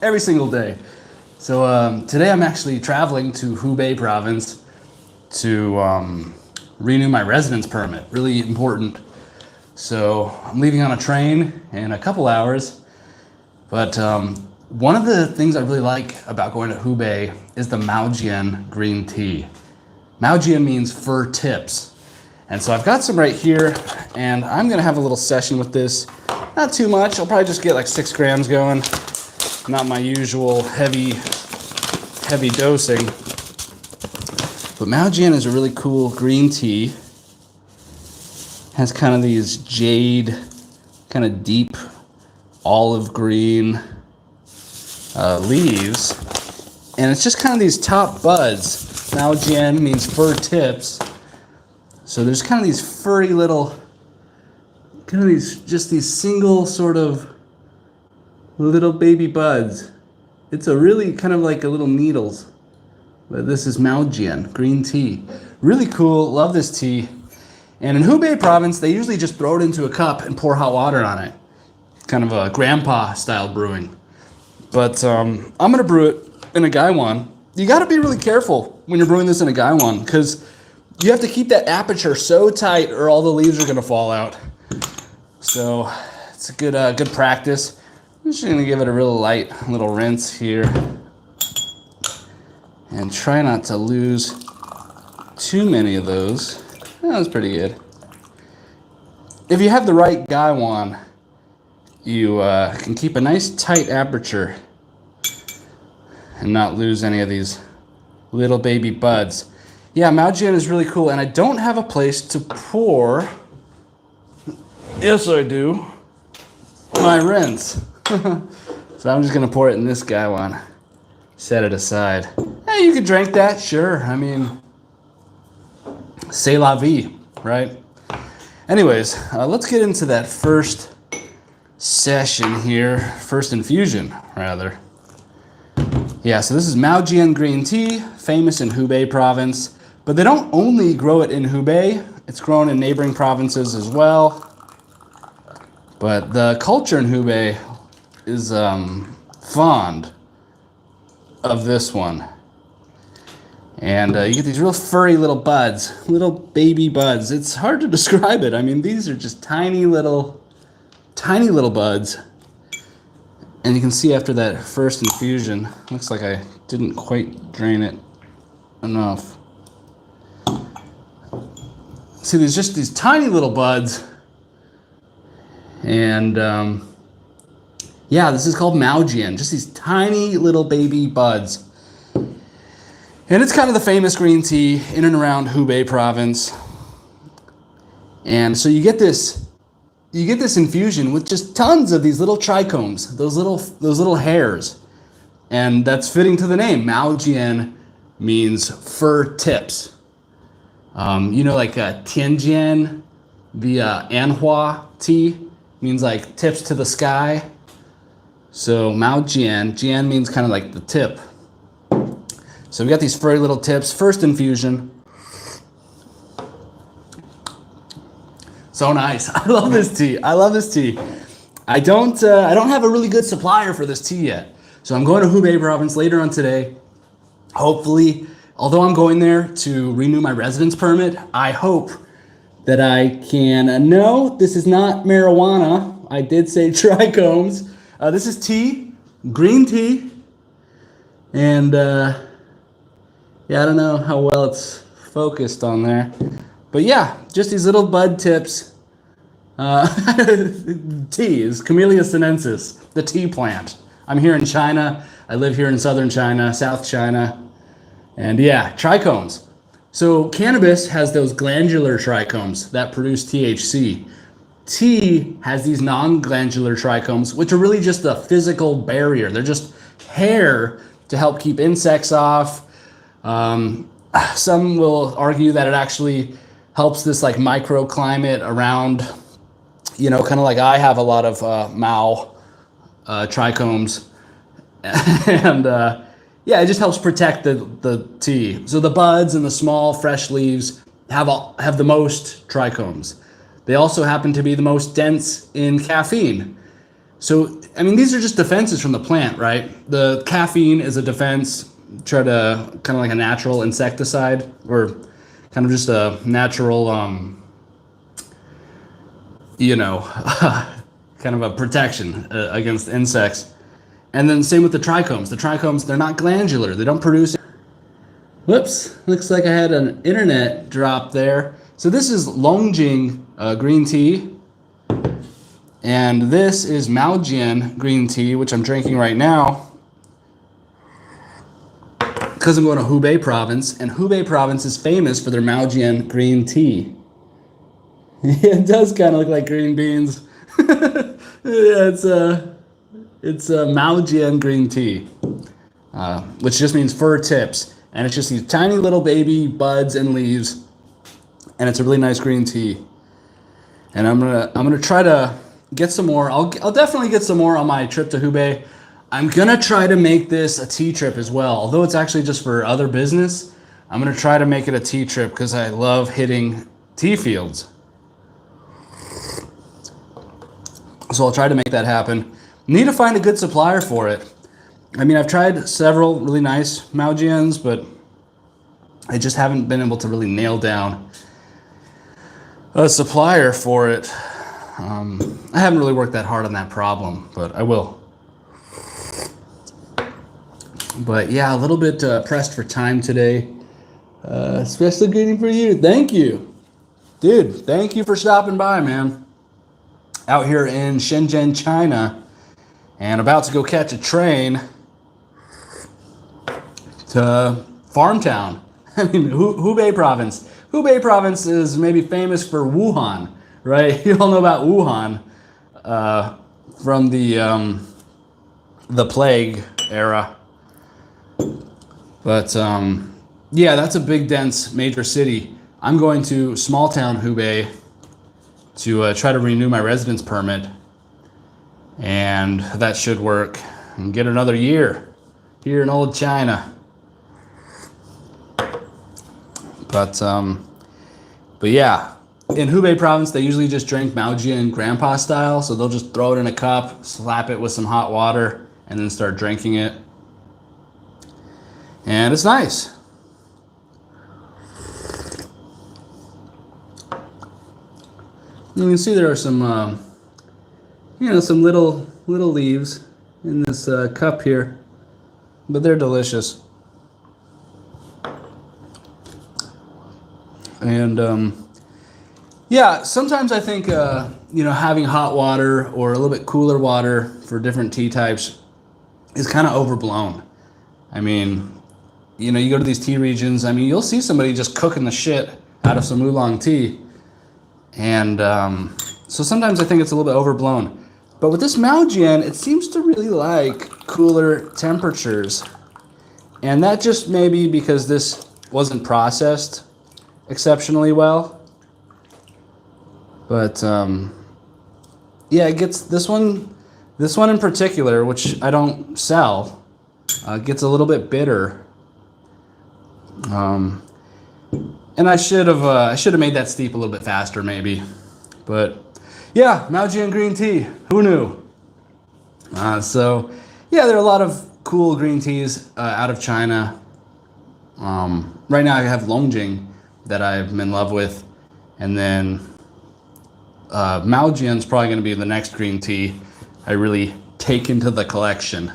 every single day. So today I'm actually traveling to Hubei province to renew my residence permit. Really important. So I'm leaving on a train in a couple hours. But one of the things I really like about going to Hubei is the Mao Jian green tea. Mao Jian means fur tips. And so I've got some right here, and I'm gonna have a little session with this. Not too much, I'll probably just get like 6 grams going. Not my usual heavy dosing. But Mao Jian is a really cool green tea. Has kind of these jade, kind of deep olive green leaves. And it's just kind of these top buds. Mao Jian means fur tips. So there's kind of these furry little, just these single sort of little baby buds. It's a really kind of like a little needles. But this is Mao Jian green tea. Really cool, love this tea. And in Hubei province, they usually just throw it into a cup and pour hot water on it. Kind of a grandpa style brewing. But I'm gonna brew it in a gaiwan. You gotta be really careful when you're brewing this in a gaiwan, because you have to keep that aperture so tight or all the leaves are gonna fall out. So it's a good practice. I'm just gonna give it a real light little rinse here. And try not to lose too many of those. That was pretty good. If you have the right gaiwan, you can keep a nice tight aperture and not lose any of these little baby buds. Yeah, Mao Jian is really cool, and I don't have a place to pour, yes I do, my rinse. So I'm just gonna pour it in this gaiwan, set it aside. Hey, you could drink that, sure. I mean, c'est la vie, right? Anyways, let's get into that first session here, first infusion, rather. Yeah, so this is Mao Jian green tea, famous in Hubei province, but they don't only grow it in Hubei, it's grown in neighboring provinces as well. But the culture in Hubei is fond of this one. And you get these real furry little buds, little baby buds. It's hard to describe it. I mean, these are just tiny little buds. And you can see after that first infusion, looks like I didn't quite drain it enough. See, there's just these tiny little buds. And yeah, this is called Mao Jian, just these tiny little baby buds. And it's kind of the famous green tea in and around Hubei province. And so you get this infusion with just tons of these little trichomes, those little hairs. And that's fitting to the name. Mao Jian means fur tips. You know, like Tianjian, the Anhua tea, means like tips to the sky. So Mao Jian, Jian means kind of like the tip. So we got these furry little tips, first infusion. So nice. I love this tea. I love this tea. I don't have a really good supplier for this tea yet. So I'm going to Hubei province later on today. Hopefully, although I'm going there to renew my residence permit, I hope that I can, no, this is not marijuana. I did say trichomes. This is tea, green tea. And yeah, I don't know how well it's focused on there. But yeah, just these little bud tips. Tea is Camellia sinensis, the tea plant. I'm here in China. I live here in southern China, South China. And yeah, trichomes. So cannabis has those glandular trichomes that produce THC. Tea has these non-glandular trichomes, which are really just a physical barrier. They're just hair to help keep insects off. Some will argue that it actually helps this like microclimate around, you know, kind of like I have a lot of Mao trichomes. And yeah, it just helps protect the tea. So the buds and the small fresh leaves have the most trichomes. They also happen to be the most dense in caffeine, So, I mean, these are just defenses from the plant, right? The caffeine is a defense, try to kind of like a natural insecticide, or kind of just a natural, you know, kind of a protection against insects. And then same with the trichomes. The trichomes, they're not glandular. They don't produce. Whoops, looks like I had an internet drop there. So this is Longjing green tea. And this is Mao Jian green tea, which I'm drinking right now because I'm going to Hubei province. And Hubei province is famous for their Mao Jian green tea. It does kind of look like green beans. Yeah, it's Mao Jian green tea, which just means fir tips. And it's just these tiny little baby buds and leaves. And it's a really nice green tea. And I'm gonna try to get some more. I'll definitely get some more on my trip to Hubei. I'm gonna try to make this a tea trip as well. Although it's actually just for other business, I'm gonna try to make it a tea trip because I love hitting tea fields. So I'll try to make that happen. Need to find a good supplier for it. I mean, I've tried several really nice Mao Jians, but I just haven't been able to really nail down a supplier for it. I haven't really worked that hard on that problem, but I will. But yeah, a little bit pressed for time today. Special greeting for you. Thank you. Dude, thank you for stopping by, man. Out here in Shenzhen, China, and about to go catch a train to Farmtown. I mean, Hubei province. Hubei province is maybe famous for Wuhan, right? You all know about Wuhan from the plague era. But yeah, that's a big, dense, major city. I'm going to small town Hubei to try to renew my residence permit, and that should work and get another year here in old China. But yeah, in Hubei province, they usually just drink Mao Jian grandpa style. So they'll just throw it in a cup, slap it with some hot water, and then start drinking it. And it's nice. You can see there are some, some little leaves in this cup here, but they're delicious. And yeah, sometimes I think having hot water or a little bit cooler water for different tea types is kind of overblown. I mean, you go to these tea regions. I mean, you'll see somebody just cooking the shit out of some oolong tea, and so sometimes I think it's a little bit overblown. But with this Mao Jian, it seems to really like cooler temperatures, and that just may be because this wasn't processed exceptionally well. But yeah, it gets this one in particular, which I don't sell, gets a little bit bitter. And I should have made that steep a little bit faster maybe. But yeah, Mao Jian green tea. Who knew? So yeah, there are a lot of cool green teas out of China. Right now I have Longjing that I'm in love with, and then Mao Jian's probably going to be the next green tea I really take into the collection.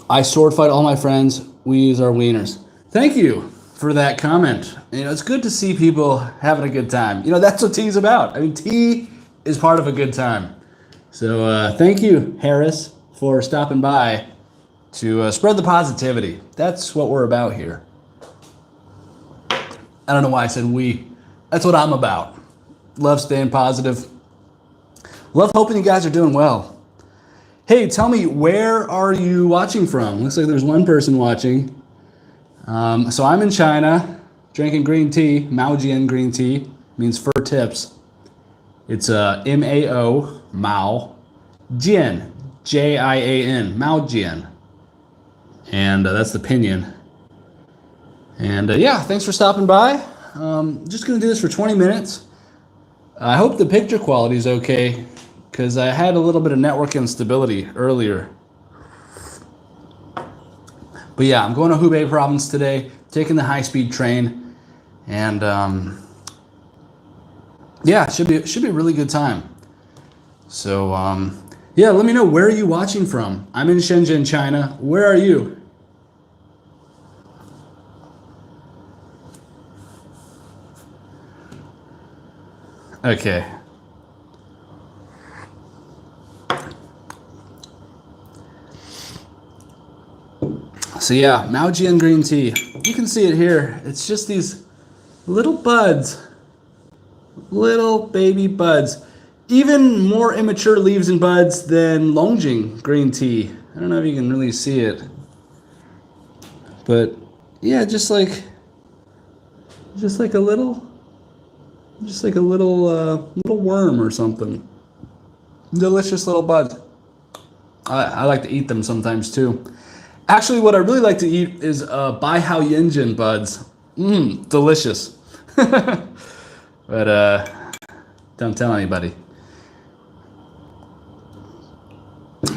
I sword fight all my friends. We use our wieners. Thank you for that comment. It's good to see people having a good time. That's what tea's about. I mean, tea is part of a good time. So thank you, Harris, for stopping by to spread the positivity. That's what we're about here. I don't know why I said we. That's what I'm about. Love staying positive. Love hoping you guys are doing well. Hey, tell me, where are you watching from? Looks like there's one person watching. So I'm in China, drinking green tea. Mao Jian green tea means fir tips. It's M-A-O, Mao, Jian, J-I-A-N, Mao Jian. And that's the pinyin. And yeah, thanks for stopping by. Just going to do this for 20 minutes. I hope the picture quality is okay, because I had a little bit of network instability earlier. But yeah, I'm going to Hubei province today, taking the high-speed train, and yeah, it should be a really good time. So yeah, let me know, where are you watching from? I'm in Shenzhen, China. Where are you? Okay. So yeah, Mao Jian green tea. You can see it here. It's just these little buds, little baby buds. Even more immature leaves and buds than Longjing green tea. I don't know if you can really see it, but yeah, just like a little, little worm or something. Delicious little bud. I like to eat them sometimes too. Actually, what I really like to eat is Bai Hao Yinjin buds. Delicious. But don't tell anybody.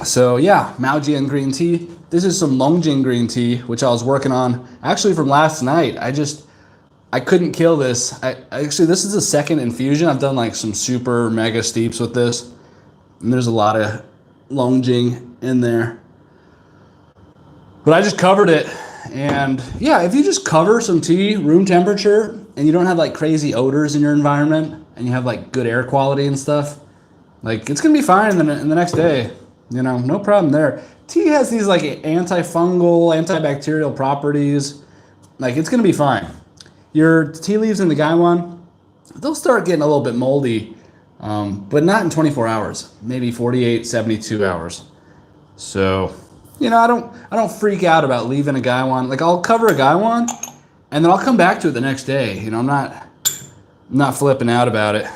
So yeah, Mao Jian green tea. This is some Longjing green tea, which I was working on actually from last night. I couldn't kill this. Actually, this is the second infusion. I've done like some super mega steeps with this, and there's a lot of Longjing in there. But I just covered it, and yeah, if you just cover some tea room temperature and you don't have like crazy odors in your environment and you have like good air quality and stuff, like it's gonna be fine in the next day. You know, no problem there. Tea has these like antifungal, antibacterial properties. Like it's gonna be fine. Your tea leaves in the Gaiwan, they'll start getting a little bit moldy, but not in 24 hours, maybe 48, 72 hours. So, you know, I don't freak out about leaving a Gaiwan. Like I'll cover a Gaiwan and then I'll come back to it the next day. You know, I'm not flipping out about it.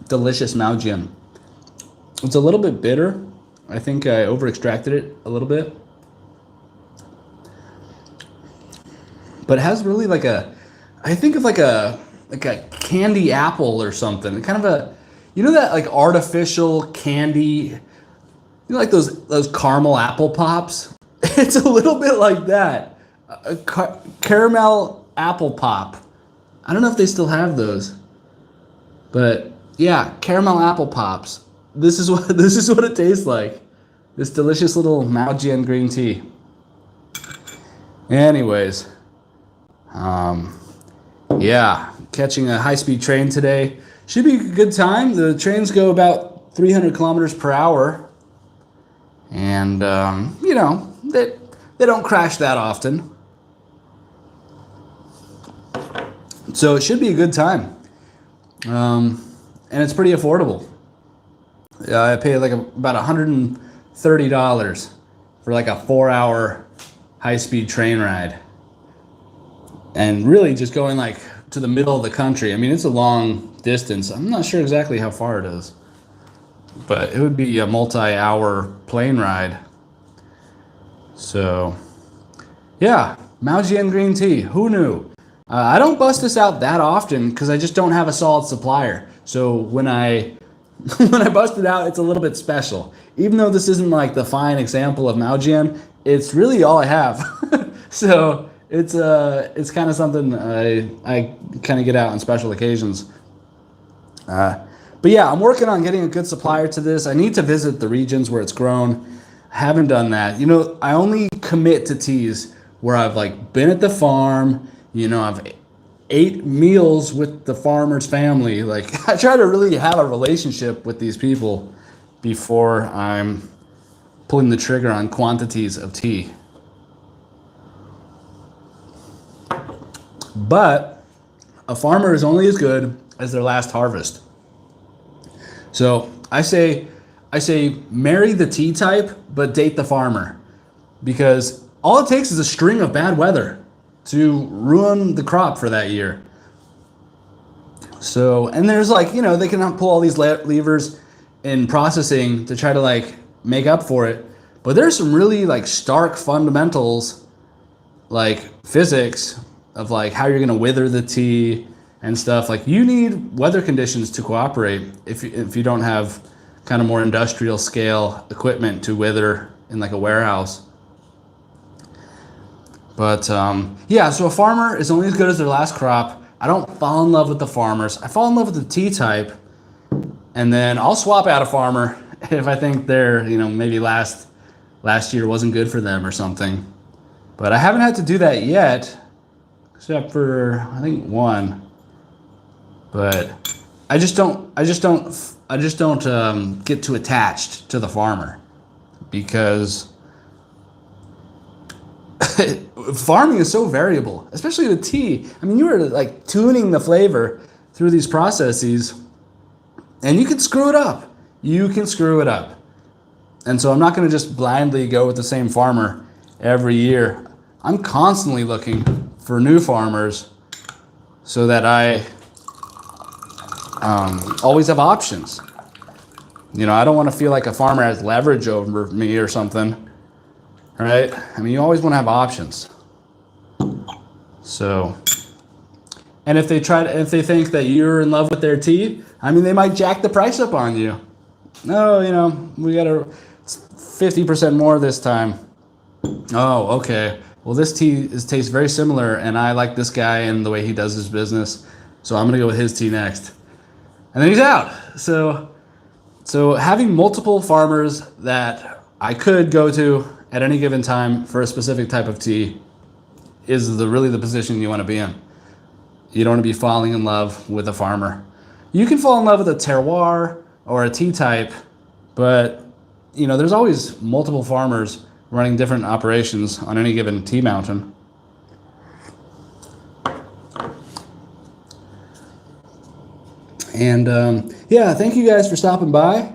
Delicious Mao Jian. It's a little bit bitter. I think I over extracted it a little bit. But it has really like I think of like a candy apple or something. Kind of a, you know, that like artificial candy, you know, like those caramel apple pops? It's a little bit like that. A caramel apple pop. I don't know if they still have those. But yeah, caramel apple pops. This is what it tastes like. This delicious little Mao Jian green tea. Anyways, yeah, catching a high-speed train today. Should be a good time. The trains go about 300 kilometers per hour. And, you know, they don't crash that often. So it should be a good time. And it's pretty affordable. I paid like about $130 for like a 4-hour high-speed train ride. And really just going like to the middle of the country. I mean, it's a long distance. I'm not sure exactly how far it is, but it would be a multi-hour plane ride. So yeah, Mao Jian green tea. Who knew? I don't bust this out that often because I just don't have a solid supplier. So when I bust it out, it's a little bit special. Even though this isn't like the fine example of Mao Jian, it's really all I have. So it's kind of something I kind of get out on special occasions. But yeah, I'm working on getting a good supplier to this. I need to visit the regions where it's grown. I haven't done that. You know, I only commit to teas where I've like been at the farm. You know, I've ate meals with the farmer's family. Like I try to really have a relationship with these people before I'm pulling the trigger on quantities of tea. But a farmer is only as good as their last harvest. So I say marry the tea type, but date the farmer, because all it takes is a string of bad weather to ruin the crop for that year. So, and there's like, you know, they can pull all these levers in processing to try to like make up for it. But there's some really like stark fundamentals, like physics of like how you're going to wither the tea and stuff. Like you need weather conditions to cooperate if you don't have kind of more industrial scale equipment to wither in like a warehouse. But yeah, so a farmer is only as good as their last crop. I don't fall in love with the farmers. I fall in love with the tea type, and then I'll swap out a farmer if I think their, maybe last year wasn't good for them or something. But I haven't had to do that yet, except for I think one. But I just don't get too attached to the farmer, because farming is so variable, especially the tea. I mean, you are like tuning the flavor through these processes, and you can screw it up. You can screw it up. And so I'm not going to just blindly go with the same farmer every year. I'm constantly looking for new farmers so that I always have options. I don't want to feel like a farmer has leverage over me or something. Right? I mean, you always want to have options. So, and if they think that you're in love with their tea, I mean, they might jack the price up on you. No, we got a 50% more this time. Oh, okay. Well, this tea tastes very similar, and I like this guy and the way he does his business, so I'm gonna go with his tea next. And then he's out. So having multiple farmers that I could go to at any given time for a specific type of tea is really the position you want to be in. You don't want to be falling in love with a farmer. You can fall in love with a terroir or a tea type, but there's always multiple farmers running different operations on any given tea mountain. And yeah, thank you guys for stopping by.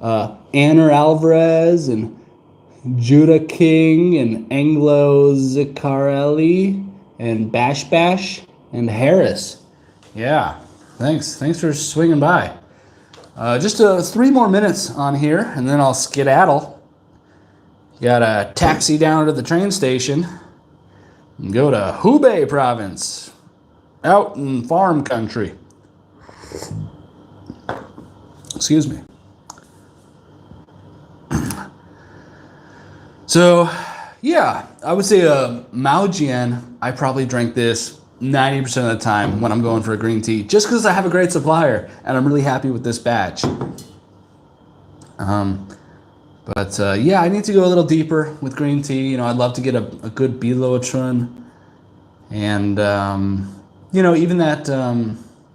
Anner Alvarez and Judah King and Anglo Zicarelli and Bash Bash and Harris. Yeah, thanks for swinging by. Just 3 more minutes on here, and then I'll skedaddle. Got a taxi down to the train station and go to Hubei province, out in farm country. Excuse me. So, yeah, I would say Mao Jian, I probably drink this 90% of the time when I'm going for a green tea, just because I have a great supplier and I'm really happy with this batch. But yeah, I need to go a little deeper with green tea. I'd love to get a good Biluochun, and even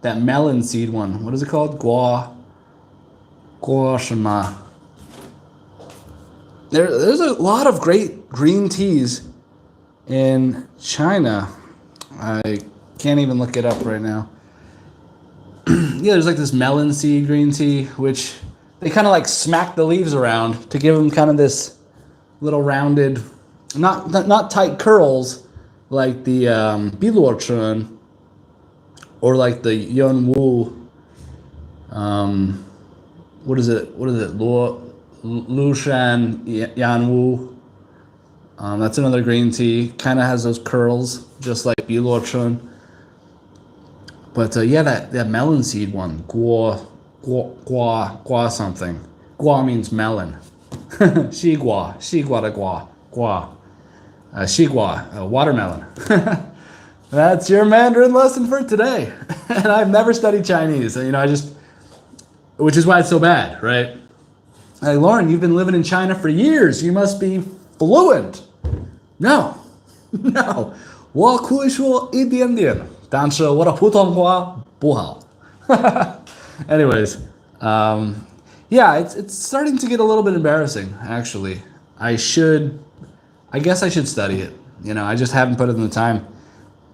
that melon seed one. What is it called? Guo Shima. There's a lot of great green teas in China. I can't even look it up right now. Yeah, there's like this melon seed green tea, which they kind of like smack the leaves around to give them kind of this little rounded, not tight curls like the Biluochun or like the Yunwu. What is it? Lushan Yanwu. That's another green tea. Kind of has those curls, just like Biluochun. But yeah, that melon seed one, guo something. Guo means melon. Xigua de guo. Xigua, watermelon. That's your Mandarin lesson for today. And I've never studied Chinese. Which is why it's so bad, right? Hey, Lauren, you've been living in China for years. You must be fluent. No. 我会说一点点，但是我的普通话不好。Anyways, yeah, it's starting to get a little bit embarrassing, actually. I guess I should study it. I just haven't put in the time.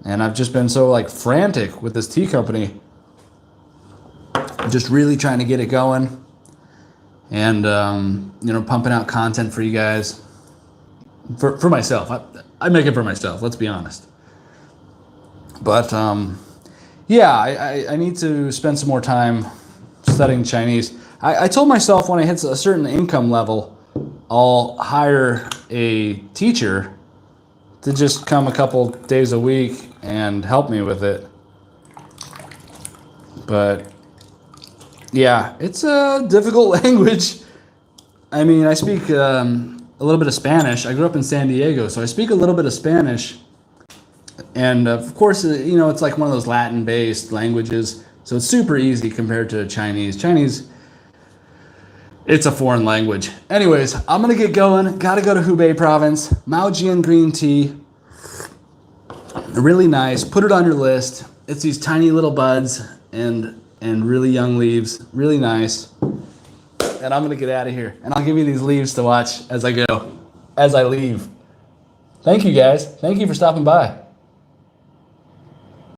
And I've just been so like frantic with this tea company. Just really trying to get it going. And, pumping out content for you guys. For myself. I make it for myself, let's be honest. But, yeah, I need to spend some more time studying Chinese. I told myself when I hit a certain income level, I'll hire a teacher to just come a couple days a week and help me with it. But yeah, it's a difficult language. I mean, I speak a little bit of Spanish. I grew up in San Diego, so I speak a little bit of Spanish. And of course, you know, it's like one of those Latin-based languages, so it's super easy compared to Chinese. Chinese, it's a foreign language. Anyways, I'm gonna get going. Gotta go to Hubei province. Mao Jian green tea, really nice. Put it on your list. It's these tiny little buds and really young leaves, really nice. And I'm gonna get out of here, and I'll give you these leaves to watch as I go, as I leave. Thank you guys. Thank you for stopping by.